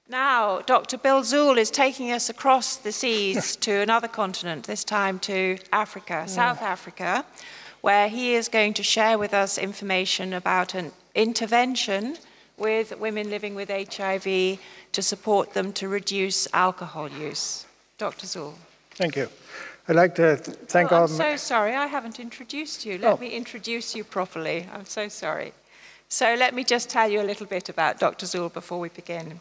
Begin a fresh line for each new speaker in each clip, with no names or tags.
Now, Dr. Bill Zuhl is taking us across the seas to another continent, this time to Africa, South Africa, where he is going to share with us information about an intervention with women living with HIV to support them to reduce alcohol use. Dr. Zuhl.
Thank you. I'd like to thank all...
I'm so sorry, I haven't introduced you. Let me introduce you properly. I'm so sorry. So let me just tell you a little bit about Dr. Zuhl before we begin.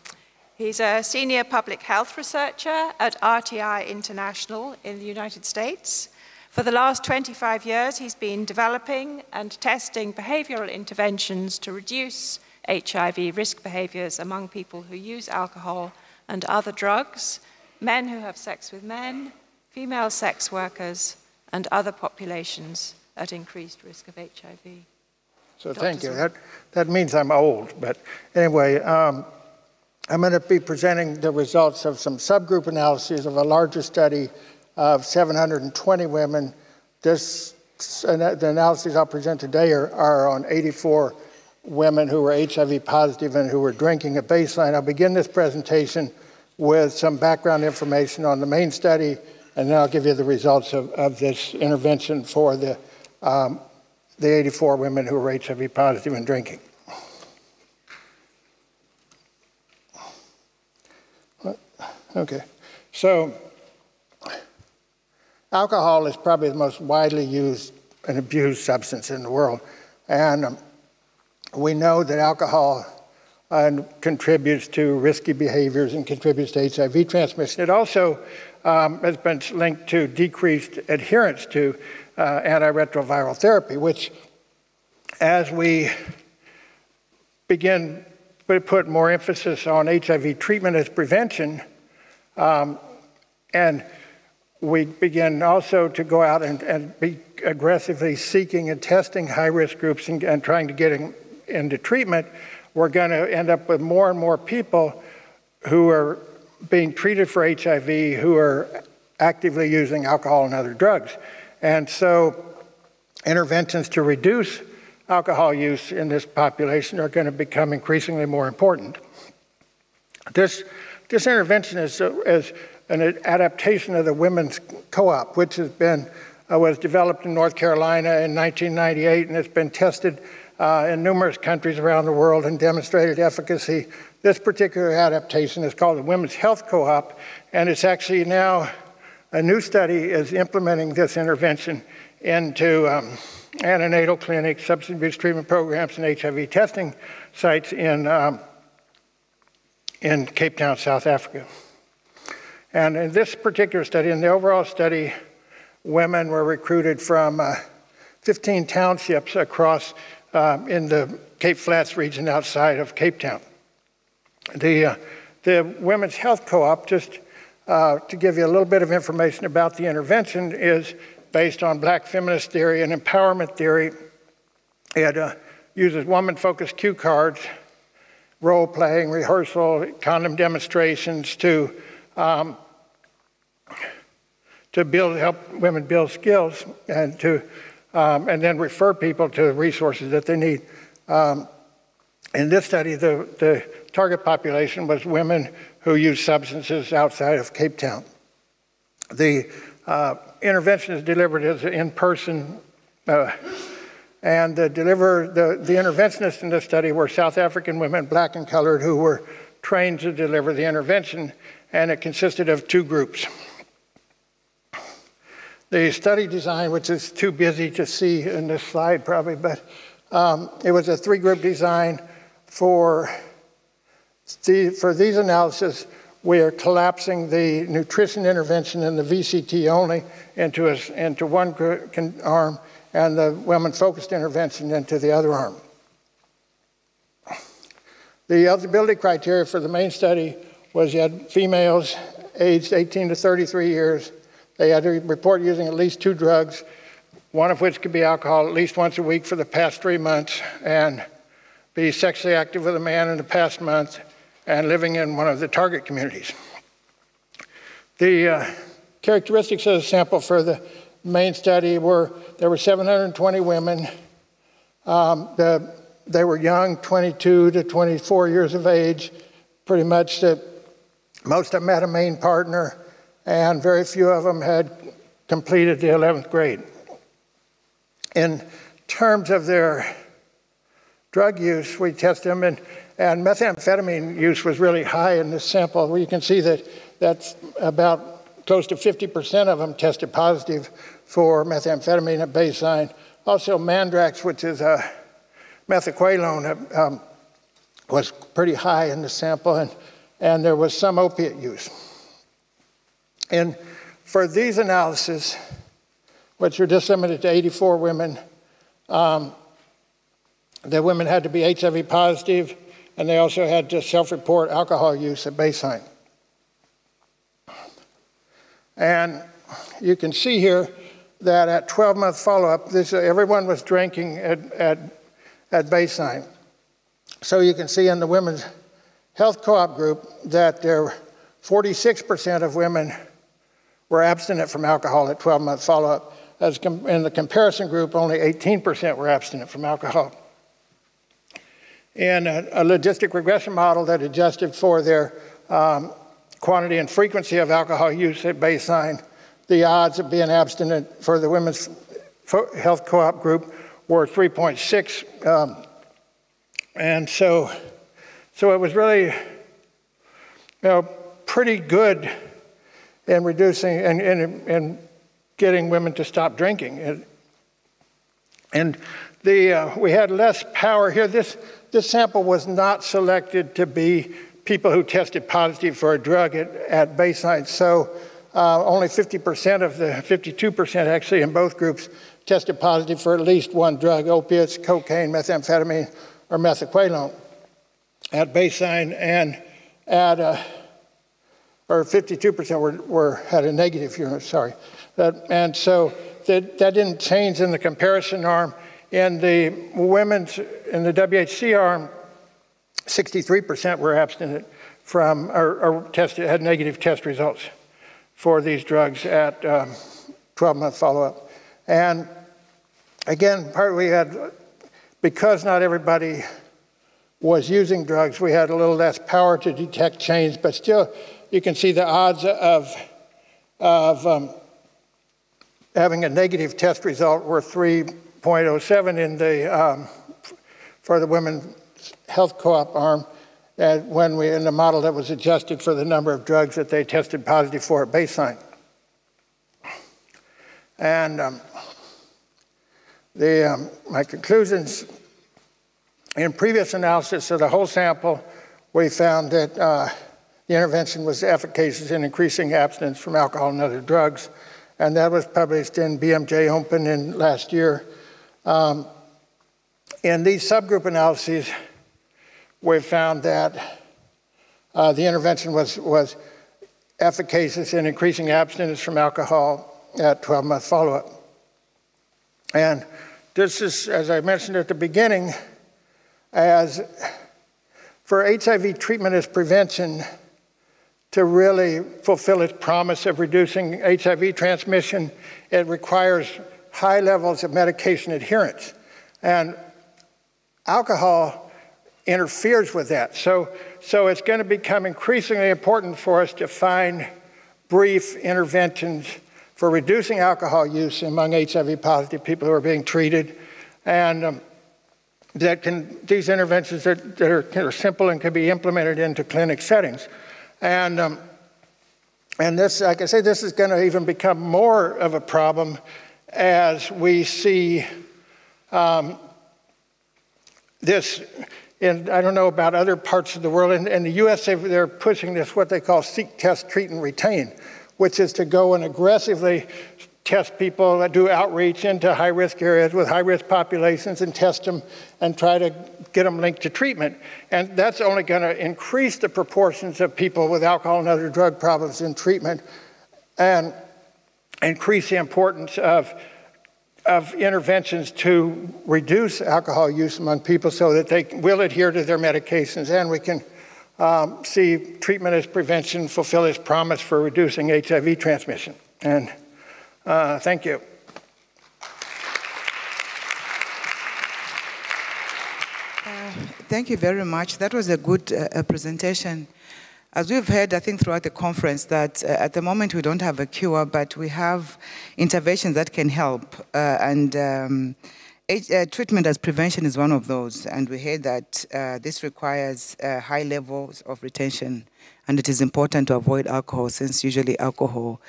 He's a senior public health researcher at RTI International in the United States. For the last 25 years, he's been developing and testing behavioral interventions to reduce HIV risk behaviors among people who use alcohol and other drugs, men who have sex with men, female sex workers, and other populations at increased risk of HIV.
So thank you. That means I'm old, but anyway, I'm going to be presenting the results of some subgroup analyses of a larger study of 720 women. The analyses I'll present today are on 84 women who were HIV positive and who were drinking at baseline. I'll begin this presentation with some background information on the main study, and then I'll give you the results of this intervention for the 84 women who were HIV positive and drinking. Okay, so alcohol is probably the most widely used and abused substance in the world. And we know that alcohol contributes to risky behaviors and contributes to HIV transmission. It also has been linked to decreased adherence to antiretroviral therapy, which as we begin to put more emphasis on HIV treatment as prevention, and we begin also to go out and be aggressively seeking and testing high-risk groups and trying to get into treatment, we're going to end up with more and more people who are being treated for HIV who are actively using alcohol and other drugs. And so interventions to reduce alcohol use in this population are going to become increasingly more important. This intervention is an adaptation of the women's CoOp, which was developed in North Carolina in 1998, and it's been tested in numerous countries around the world and demonstrated efficacy. This particular adaptation is called the Women's Health CoOp, and it's actually now a new study is implementing this intervention into antenatal clinics, substance abuse treatment programs, and HIV testing sites in Cape Town, South Africa. And in this particular study, in the overall study, women were recruited from 15 townships across in the Cape Flats region outside of Cape Town. The Women's Health CoOp, just to give you a little bit of information about the intervention, is based on Black feminist theory and empowerment theory. It uses woman-focused cue cards, role-playing, rehearsal, condom demonstrations to help women build skills and then refer people to resources that they need. In this study, the target population was women who use substances outside of Cape Town. The intervention is delivered as in-person, and the interventionists in this study were South African women, Black and colored, who were trained to deliver the intervention, and it consisted of two groups. The study design, which is too busy to see in this slide probably, but it was a three-group design. For these analyses, we are collapsing the nutrition intervention and the VCT only into one arm, and the women-focused intervention into the other arm. The eligibility criteria for the main study was you had females aged 18 to 33 years. They had to report using at least 2 drugs, one of which could be alcohol, at least once a week for the past 3 months, and be sexually active with a man in the past month, and living in one of the target communities. The characteristics of the sample for the main study were there were 720 women. They were young, 22 to 24 years of age, pretty much most of them had a main partner, and very few of them had completed the 11th grade. In terms of their drug use, we tested them, and methamphetamine use was really high in this sample. Well, you can see that that's about close to 50% of them tested positive for methamphetamine at baseline. Also, Mandrax, which is a methaqualone, was pretty high in the sample, and there was some opiate use. And for these analyses, which were just limited to 84 women, the women had to be HIV positive, and they also had to self-report alcohol use at baseline. And you can see here that at 12-month follow-up, everyone was drinking at baseline. So you can see in the women's health co-op group that 46% of women were abstinent from alcohol at 12-month follow-up. As in the comparison group, only 18% were abstinent from alcohol. In a logistic regression model that adjusted for their quantity and frequency of alcohol use at baseline, the odds of being abstinent for the women's health co-op group were 3.6. And so it was really, pretty good in reducing and getting women to stop drinking. And we had less power here. This sample was not selected to be people who tested positive for a drug at baseline. So only 50% of the 52% actually in both groups tested positive for at least one drug: opiates, cocaine, methamphetamine, or methaqualone at baseline, and or 52% had a negative urine, and so that didn't change in the comparison arm. In the WHC arm, 63% were abstinent from, or had negative test results for these drugs at 12-month follow-up. And again, because not everybody was using drugs, we had a little less power to detect change, but still, you can see the odds of having a negative test result were 3.07 in for the women's health co-op arm, and in the model that was adjusted for the number of drugs that they tested positive for at baseline. And my conclusions: in previous analysis of the whole sample, we found that the intervention was efficacious in increasing abstinence from alcohol and other drugs, and that was published in BMJ Open in last year. In these subgroup analyses, we found that the intervention was efficacious in increasing abstinence from alcohol at 12-month follow-up. And this is, as I mentioned at the beginning, as for HIV treatment as prevention to really fulfill its promise of reducing HIV transmission, it requires high levels of medication adherence. And alcohol interferes with that. So it's going to become increasingly important for us to find brief interventions for reducing alcohol use among HIV-positive people who are being treated, and these interventions that are simple and can be implemented into clinic settings. And this, like I say, this is going to even become more of a problem as we see this. I don't know about other parts of the world. In the US, they're pushing this, what they call seek, test, treat, and retain, which is to go and aggressively test people, do outreach into high-risk areas with high-risk populations and test them and try to get them linked to treatment. And that's only going to increase the proportions of people with alcohol and other drug problems in treatment and increase the importance of interventions to reduce alcohol use among people so that they will adhere to their medications, and we can see treatment as prevention fulfill its promise for reducing HIV transmission. And thank you.
Thank you very much. That was a good presentation. As we've heard, I think, throughout the conference, that at the moment we don't have a cure, but we have interventions that can help. Treatment as prevention is one of those. And we heard that this requires high levels of retention. And it is important to avoid alcohol, since usually alcohol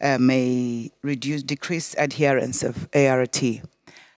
may decrease adherence of ART.